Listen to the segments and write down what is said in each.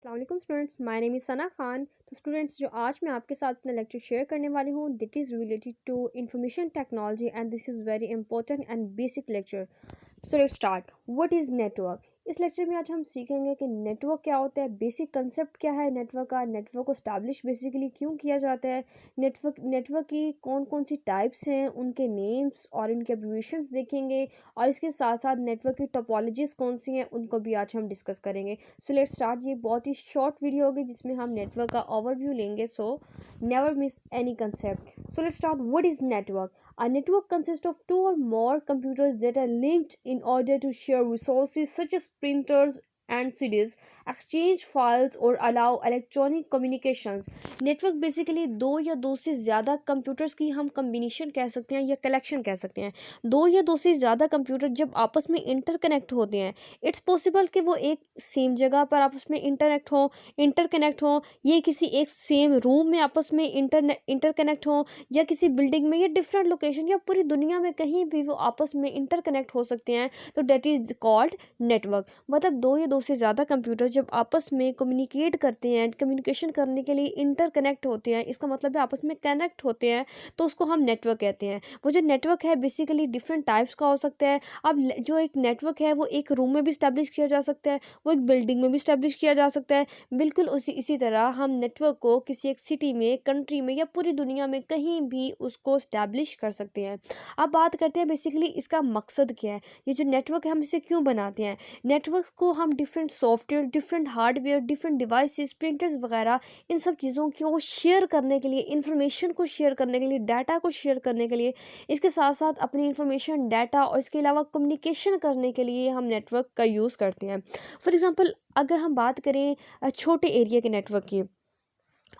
अस्सलाम students, my name is Sana Khan. तो students, जो आज मैं आपके साथ अपना लेक्चर शेयर करने वाली हूँ that is related to information technology and this is very important and basic lecture. So let's start. What is network? इस लेक्चर में आज हम सीखेंगे कि नेटवर्क क्या होता है, बेसिक कंसेप्ट क्या है नेटवर्क का, नेटवर्क को स्टैब्लिश बेसिकली क्यों किया जाता है, नेटवर्क की कौन कौन सी टाइप्स हैं, उनके नेम्स और उनके एब्रिविएशंस देखेंगे, और इसके साथ साथ नेटवर्क की टोपोलॉजीज कौन सी हैं उनको भी आज हम डिस्कस करेंगे। सो लेट्स स्टार्ट। ये बहुत ही शॉर्ट वीडियो होगी जिसमें हम नेटवर्क का ओवरव्यू लेंगे, so never miss any concept. So let's start. What is network? A network consists of two or more computers that are linked in order to share resources such as printers and CDs, exchange files or allow electronic communications. Network basically दो या दो से ज़्यादा computers की हम combination कह सकते हैं या कलेक्शन कह सकते हैं। दो या दो से ज़्यादा कंप्यूटर जब आपस में इंटरकनेक्ट होते हैं, इट्स पॉसिबल कि वो एक सेम जगह पर आपस में इंटरकनेक्ट हो, ये किसी एक सेम रूम में आपस में इंटरकनेक्ट हो, या किसी बिल्डिंग में, या डिफरेंट लोकेशन, या पूरी दुनिया में कहीं भी वो आपस में इंटरकनेक्ट हो सकते हैं। तो डेट इज़ कॉल्ड नेटवर्क। मतलब दो या दो से ज़्यादा कंप्यूटर जब आपस में कम्युनिकेट करते हैं, कम्युनिकेशन करने के लिए इंटरकनेक्ट होते हैं, इसका मतलब है आपस में कनेक्ट होते हैं, तो उसको हम नेटवर्क कहते हैं। वो जो नेटवर्क है बेसिकली डिफरेंट टाइप्स का हो सकता है। अब जो एक नेटवर्क है वो एक रूम में भी स्टैब्लिश किया जा सकता है, वो एक बिल्डिंग में भी स्टैब्लिश किया जा सकता है। बिल्कुल इसी तरह हम नेटवर्क को किसी एक सिटी में, कंट्री में, या पूरी दुनिया में कहीं भी उसको स्टैब्लिश कर सकते हैं। अब बात करते हैं बेसिकली इसका मकसद क्या है, ये जो नेटवर्क है हम इसे क्यों बनाते हैं। नेटवर्क को हम different software, different hardware, different devices, printers वगैरह, इन सब चीज़ों को शेयर करने के लिए, इंफॉर्मेशन को शेयर करने के लिए, डाटा को शेयर करने के लिए, इसके साथ साथ अपनी इंफॉर्मेशन, डाटा और इसके अलावा कम्युनिकेशन करने के लिए हम नेटवर्क का यूज़ करते हैं। फॉर एग्ज़ाम्पल, अगर हम बात करें छोटे एरिया के नेटवर्क की,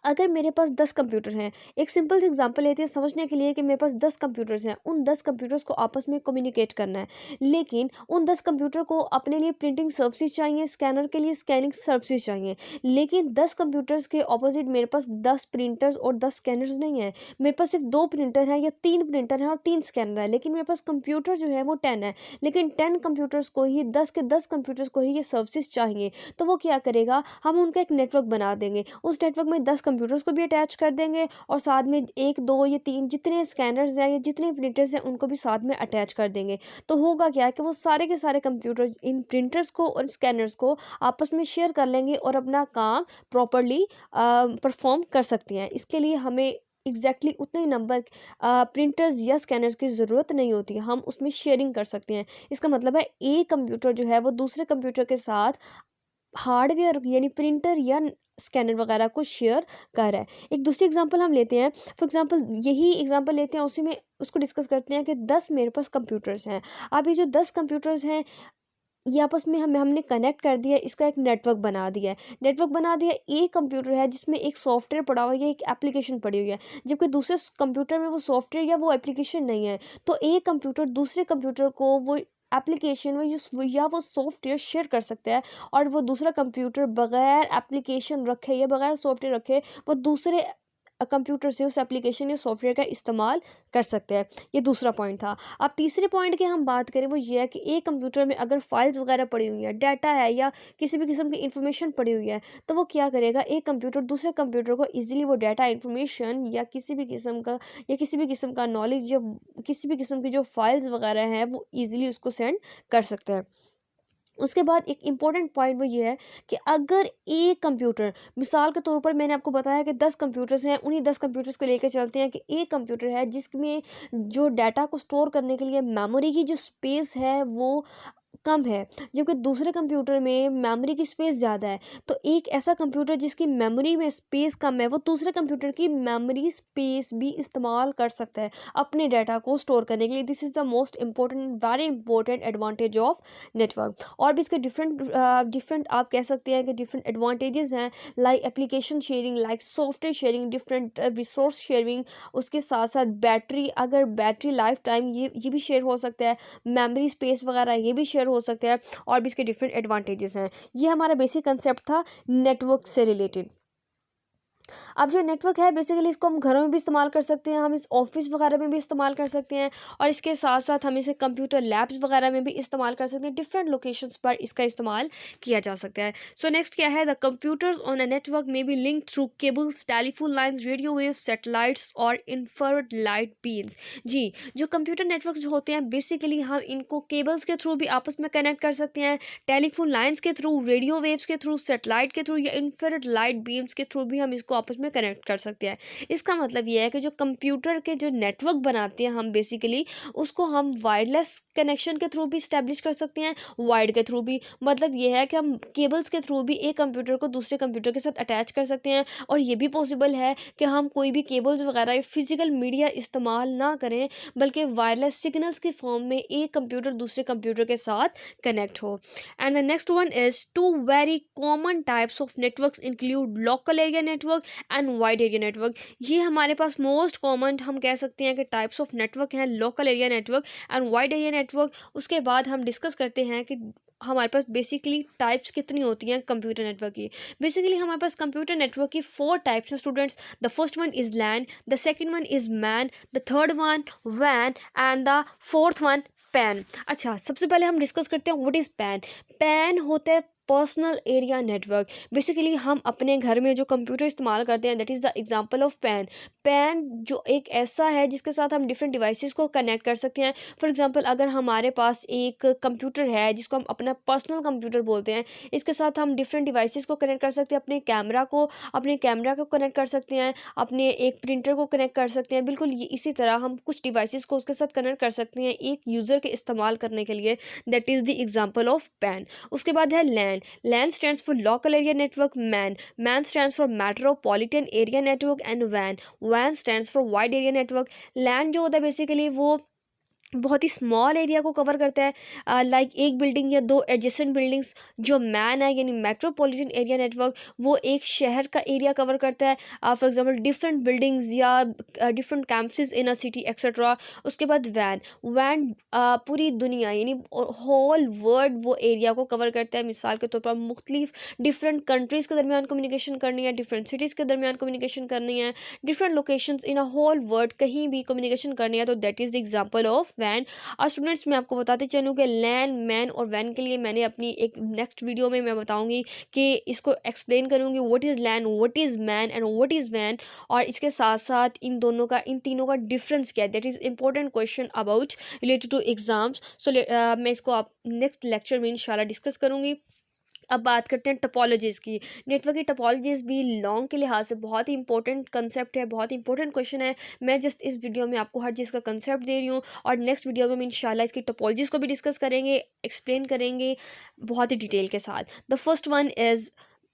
अगर मेरे पास 10 कंप्यूटर हैं, एक सिंपल सी एग्जांपल लेते हैं समझने के लिए कि मेरे पास 10 कंप्यूटर्स हैं, उन 10 कंप्यूटर्स को आपस में कम्युनिकेट करना है, लेकिन उन 10 कंप्यूटर को अपने लिए प्रिंटिंग सर्विसेज चाहिए, स्कैनर के लिए स्कैनिंग सर्विसेज चाहिए, लेकिन 10 कंप्यूटर्स के ऑपोजिट मेरे पास 10 प्रिंटर्स और 10 स्कैनर्स नहीं हैं। मेरे पास सिर्फ 2 प्रिंटर हैं या 3 प्रिंटर हैं और 3 स्कैनर है, लेकिन मेरे पास कंप्यूटर जो है वो 10 है, लेकिन 10 कंप्यूटर्स को ही, 10 के 10 कंप्यूटर्स को ही ये सर्विसेज चाहिए। तो वो क्या करेगा, हम उनका एक नेटवर्क बना देंगे, उस नेटवर्क में 10 कंप्यूटर्स को भी अटैच कर देंगे, और साथ में एक, दो या तीन जितने स्कैनर्स हैं या जितने प्रिंटर्स हैं उनको भी साथ में अटैच कर देंगे। तो होगा क्या कि वो सारे के सारे कंप्यूटर्स इन प्रिंटर्स को और स्कैनर्स को आपस में शेयर कर लेंगे और अपना काम प्रॉपरली परफॉर्म कर सकते हैं। इसके लिए हमें एग्जैक्टली उतने ही नंबर प्रिंटर्स या स्कैनर्स की ज़रूरत नहीं होती है, हम उसमें शेयरिंग कर सकते हैं। इसका मतलब है एक कंप्यूटर जो है वो दूसरे कंप्यूटर के साथ हार्डवेयर यानी प्रिंटर या स्कैनर वगैरह को शेयर कर रहा है। एक दूसरी एग्जांपल हम लेते हैं, फॉर एग्जांपल यही एग्जांपल लेते हैं, उसी में उसको डिस्कस करते हैं कि 10 मेरे पास कंप्यूटर्स हैं। अब ये जो 10 कंप्यूटर्स हैं ये आपस में हमने कनेक्ट कर दिया, इसका एक नेटवर्क बना दिया। एक कंप्यूटर है जिसमें एक सॉफ्टवेयर पड़ा हुआ है या एक एप्लीकेशन पड़ी हुई है, जबकि दूसरे कंप्यूटर में वो सॉफ्टवेयर या वो एप्लीकेशन नहीं है। तो एक कंप्यूटर दूसरे कंप्यूटर को वो एप्लीकेशन या वो सॉफ्टवेयर शेयर कर सकता है, और वो दूसरा कंप्यूटर बगैर एप्लीकेशन रखे या बगैर सॉफ्टवेयर रखे वो दूसरे कंप्यूटर से उस एप्लीकेशन या सॉफ्टवेयर का इस्तेमाल कर सकते हैं। ये दूसरा पॉइंट था। अब तीसरे पॉइंट की हम बात करें, वो ये है कि एक कंप्यूटर में अगर फाइल्स वगैरह पड़ी हुई हैं, डाटा है, या किसी भी किस्म की इंफॉर्मेशन पड़ी हुई है, तो वो क्या करेगा, एक कंप्यूटर दूसरे कंप्यूटर को ईजिली वो डाटा, इंफॉर्मेशन या किसी भी किस्म का नॉलेज या किसी भी किस्म की जो फाइल्स वगैरह हैं वो ईजिली उसको सेंड कर सकते हैं। उसके बाद एक इम्पॉर्टेंट पॉइंट वो ये है कि अगर एक कंप्यूटर, मिसाल के तौर पर मैंने आपको बताया कि 10 कंप्यूटर्स हैं, उन्हीं 10 कंप्यूटर्स को लेकर चलते हैं कि एक कंप्यूटर है जिसमें जो डाटा को स्टोर करने के लिए मेमोरी की जो स्पेस है वो कम है, जबकि दूसरे कंप्यूटर में मेमोरी की स्पेस ज़्यादा है। तो एक ऐसा कंप्यूटर जिसकी मेमोरी में स्पेस कम है, वो दूसरे कंप्यूटर की मेमोरी स्पेस भी इस्तेमाल कर सकता है अपने डाटा को स्टोर करने के लिए। This is the most important, very important advantage of network. और भी इसके डिफरेंट आप कह सकते हैं कि डिफरेंट एडवांटेजेस हैं, like application sharing, like software sharing, different resource sharing. उसके साथ साथ बैटरी, अगर बैटरी लाइफ टाइम ये भी शेयर हो सकता है, मेमोरी स्पेस वगैरह ये भी शेयर हो सकता है, और भी इसके डिफरेंट एडवांटेजेस हैं। ये हमारा बेसिक कंसेप्ट था नेटवर्क से रिलेटेड। अब जो नेटवर्क है बेसिकली इसको हम घरों में भी इस्तेमाल कर सकते हैं, हम इस ऑफिस वगैरह में भी इस्तेमाल कर सकते हैं, और इसके साथ साथ हम इसे कंप्यूटर लैब्स वगैरह में भी इस्तेमाल कर सकते हैं। डिफरेंट लोकेशंस पर इसका इस्तेमाल किया जा सकता है। सो नेक्स्ट क्या है, the computers on a network में be link through cables, telephone lines, radio wave, satellites और इंफ्रारेड लाइट बीम्स। जी, जो कंप्यूटर नेटवर्क जो होते हैं बेसिकली हम इनको केबल्स के थ्रू भी आपस में कनेक्ट कर सकते हैं, टेलीफोन लाइन्स के थ्रू, रेडियो वेव्स के थ्रू, सैटेलाइट के थ्रू या इंफ्रारेड लाइट बीम्स के थ्रू भी हम इसको आपस में कनेक्ट कर सकते हैं। इसका मतलब ये है कि जो कंप्यूटर के जो नेटवर्क बनाते हैं हम बेसिकली उसको हम वायरलेस कनेक्शन के थ्रू भी इस्टेब्लिश कर सकते हैं, वायर्ड के थ्रू भी। मतलब ये है कि हम केबल्स के थ्रू भी एक कंप्यूटर को दूसरे कंप्यूटर के साथ अटैच कर सकते हैं, और ये भी पॉसिबल है कि हम कोई भी केबल्स वगैरह फिजिकल मीडिया इस्तेमाल ना करें, बल्कि वायरलेस सिग्नल्स की फॉर्म में एक कंप्यूटर दूसरे कंप्यूटर के साथ कनेक्ट हो। And the next one is two very common types of networks include local area network and wide area network। ये हमारे पास मोस्ट कॉमन हम कह सकते हैं कि टाइप्स ऑफ नेटवर्क हैं, local area network and wide area network. उसके बाद हम डिस्कस करते हैं कि हमारे पास बेसिकली टाइप्स कितनी होती हैं कंप्यूटर नेटवर्क की। बेसिकली हमारे पास कंप्यूटर नेटवर्क की 4 टाइप्स हैं students. The first one is LAN, the second one is MAN, the third one वैन and the fourth one PAN. अच्छा, सबसे पहले हम डिस्कस करते हैं व्हाट इज़ पैन। पैन होता है पर्सनल एरिया नेटवर्क। बेसिकली हम अपने घर में जो कंप्यूटर इस्तेमाल करते हैं that is the example of pan. Pan जो एक ऐसा है जिसके साथ हम डिफरेंट डिवाइसेस को कनेक्ट कर सकते हैं। फॉर एग्जांपल अगर हमारे पास एक कंप्यूटर है जिसको हम अपना पर्सनल कंप्यूटर बोलते हैं, इसके साथ हम डिफरेंट डिवाइसेस को कनेक्ट कर सकते हैं। अपने कैमरा को कनेक्ट कर सकते हैं, अपने एक प्रिंटर को कनेक्ट कर सकते हैं। बिल्कुल ये इसी तरह हम कुछ डिवाइसेस को उसके साथ कनेक्ट कर सकते हैं एक यूज़र के इस्तेमाल करने के लिए। That is the example of PAN. उसके बाद है LAN. LAN stands for local area network. MAN stands for metropolitan area network and वैन stands for wide area network. LAN जो होता है बेसिकली वो बहुत ही स्मॉल एरिया को कवर करता है, लाइक एक बिल्डिंग या दो एडजेसेंट बिल्डिंग्स। जो मैन है यानी मेट्रोपॉलिटन एरिया नेटवर्क वो एक शहर का एरिया कवर करता है, फॉर एग्जांपल डिफरेंट बिल्डिंग्स या डिफरेंट कैंपसेस इन अ सिटी एक्सेट्रा। उसके बाद वैन। वैन पूरी दुनिया यानी होल वर्ल्ड वो एरिया को कवर करता है। मिसाल के तौर पर मुख्तलिफ डिफरेंट कंट्रीज़ के दरमियान कम्युनिकेशन करनी है, डिफरेंट सिटीज़ के दरमियान कम्युनिकेशन करनी है, different locations in a whole world कहीं भी कम्युनिकेशन करनी है, तो that is the example of वैन। और स्टूडेंट्स मैं आपको बताते चलूँ कि लैन, मैन और वैन के लिए मैंने अपनी एक नेक्स्ट वीडियो में मैं बताऊंगी कि इसको एक्सप्लेन करूंगी what is LAN, what is MAN and what is वैन, और इसके साथ साथ इन तीनों का डिफरेंस क्या है। That is important question about related to exams. So मैं इसको आप नेक्स्ट लेक्चर में इंशाल्लाह डिस्कस करूंगी। अब बात करते हैं टपोलॉजीज़ की। नेटवर्क की टपोलॉजीज़ भी लॉन्ग के लिहाज से बहुत ही इंपॉर्टेंट कंसेप्ट है, बहुत ही इंपॉर्टेंट क्वेश्चन है। मैं जस्ट इस वीडियो में आपको हर चीज़ का कंसेप्ट दे रही हूँ, और नेक्स्ट वीडियो में हम इंशाल्लाह इसकी टपोलॉजीज़ को भी डिस्कस करेंगे, एक्सप्लेन करेंगे बहुत ही डिटेल के साथ। द फर्स्ट वन इज़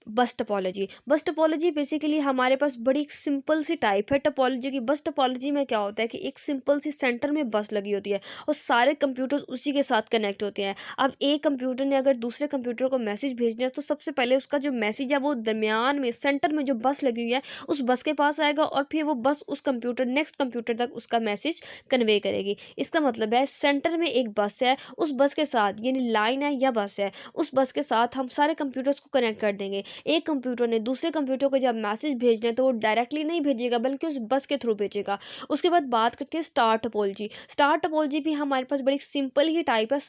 बस टपोलॉजी। बस टपोलॉजी बेसिकली हमारे पास बड़ी सिंपल सी टाइप है टपोलॉजी की। बस टपोलॉजी में क्या होता है कि एक सिंपल सी सेंटर में बस लगी होती है और सारे कंप्यूटर्स उसी के साथ कनेक्ट होते हैं। अब एक कंप्यूटर ने अगर दूसरे कंप्यूटर को मैसेज भेजना है तो सबसे पहले उसका जो मैसेज है वो दरमियान में सेंटर में जो बस लगी हुई है उस बस के पास आएगा, और फिर वो बस उस कंप्यूटर नेक्स्ट कंप्यूटर तक उसका मैसेज कन्वे करेगी। इसका मतलब है सेंटर में एक बस है, उस बस के साथ यानी लाइन है या बस है, उस बस के साथ हम सारे कंप्यूटर्स को कनेक्ट कर देंगे। एक कंप्यूटर ने दूसरे कंप्यूटर को जब मैसेज भेजना है तो वो डायरेक्टली नहीं भेजेगा बल्कि उस बस के थ्रू भेजेगा। उसके बाद बात करते हैं स्टार टपोलॉजी। स्टार टपोलॉजी भी हमारे पास बड़ी सिंपल ही टाइप है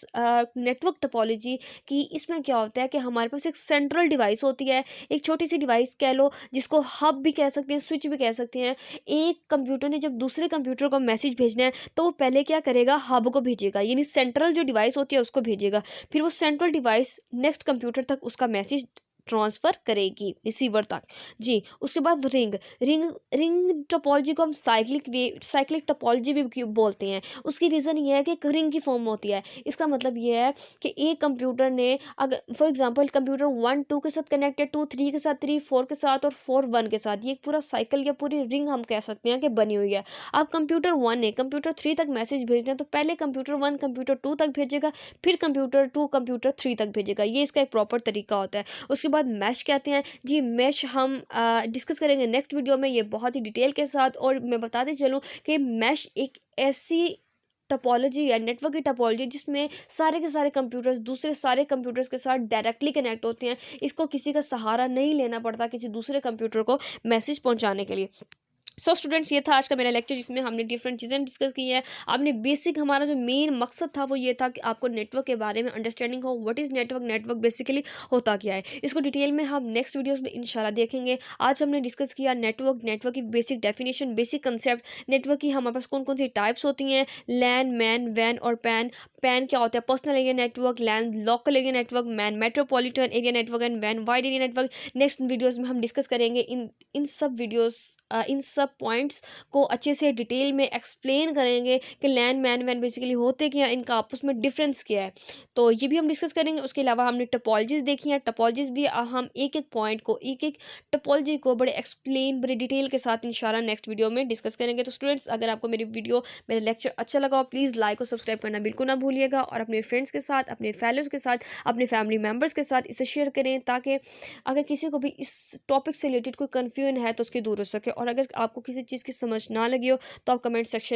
नेटवर्क टपोलॉजी की। इसमें क्या होता है कि हमारे पास एक सेंट्रल डिवाइस होती है, एक छोटी सी डिवाइस कह लो जिसको हब भी कह सकते हैं, स्विच भी कह सकते हैं। एक कंप्यूटर ने जब दूसरे कंप्यूटर को मैसेज भेजना है तो वो पहले क्या करेगा, हब को भेजेगा यानी सेंट्रल जो डिवाइस होती है उसको भेजेगा। फिर वो सेंट्रल डिवाइस नेक्स्ट कंप्यूटर तक उसका मैसेज ट्रांसफ़र करेगी रिसीवर तक। जी, उसके बाद रिंग। रिंग टोपोलॉजी को हम साइक्लिक टोपोलॉजी भी बोलते हैं। उसकी रीज़न ये है कि एक रिंग की फॉर्म होती है। इसका मतलब ये है कि एक कंप्यूटर ने अगर फॉर एग्जांपल कंप्यूटर 1 2 के साथ कनेक्ट है, 2 3 के साथ, 3 4 के साथ और 4 1 के साथ, ये एक पूरा साइकिल या पूरी रिंग हम कह सकते हैं कि बनी हुई है। अब कंप्यूटर 1 ने कंप्यूटर 3 तक मैसेज भेजना है तो पहले कंप्यूटर 1 कंप्यूटर 2 तक भेजेगा, फिर कंप्यूटर 2 कंप्यूटर 3 तक भेजेगा। ये इसका एक प्रॉपर तरीका होता है। उसके बाद मैश कहते हैं। जी, मैश हम डिस्कस करेंगे नेक्स्ट वीडियो में, ये बहुत ही डिटेल के साथ। और मैं बताते चलूँ कि मैश एक ऐसी टोपोलॉजी है, नेटवर्क की टोपोलॉजी, जिसमें सारे के सारे कंप्यूटर्स दूसरे सारे कंप्यूटर्स के साथ डायरेक्टली कनेक्ट होते हैं। इसको किसी का सहारा नहीं लेना पड़ता किसी दूसरे कंप्यूटर को मैसेज पहुंचाने के लिए। सो स्टूडेंट्स, ये था आज का मेरा लेक्चर, जिसमें हमने डिफरेंट चीज़ें डिस्कस की हैं। आपने बेसिक, हमारा जो मेन मकसद था वो ये था कि आपको नेटवर्क के बारे में अंडरस्टैंडिंग हो। What is network, network basically होता क्या है। इसको डिटेल में हम नेक्स्ट वीडियोस में इंशाल्लाह देखेंगे। आज हमने डिस्कस किया नेटवर्क, नेटवर्क की basic definition, basic concept, network की हमारे पास कौन कौन सी टाइप्स होती हैं, लैन, मैन, वैन और पैन। पैन क्या होता है, personal area network, LAN local area network, MAN metropolitan area network and वैन wide area network. Next videos में हम डिस्कस करेंगे इन सब वीडियोज़, इन सब पॉइंट्स को अच्छे से डिटेल में एक्सप्लेन करेंगे कि लैन, मैन, वैन बेसिकली होते क्या हैं, इनका आपस में डिफरेंस क्या है। तो ये भी हम डिस्कस करेंगे। उसके अलावा हमने टोपोलॉजीज़ देखी हैं। टोपोलॉजीज़ भी हम एक एक पॉइंट को, एक एक टोपोलॉजी को बड़े एक्सप्लेन, बड़े डिटेल के साथ इंशाल्लाह नेक्स्ट वीडियो में डिस्कस करेंगे। तो स्टूडेंट्स, अगर आपको मेरी वीडियो, मेरा लेक्चर अच्छा लगा हो, प्लीज़ लाइक और सब्सक्राइब करना बिल्कुल ना भूलिएगा, और अपने फ्रेंड्स के साथ, अपने फेलोज़ के साथ, अपने फैमिली मेम्बर्स के साथ इसे शेयर करें, ताकि अगर किसी को भी इस टॉपिक से रिलेटेड कोई कन्फ्यूजन है तो उसकी दूर हो सके। और अगर आपको किसी चीज़ की समझ ना लगी हो तो आप कमेंट सेक्शन में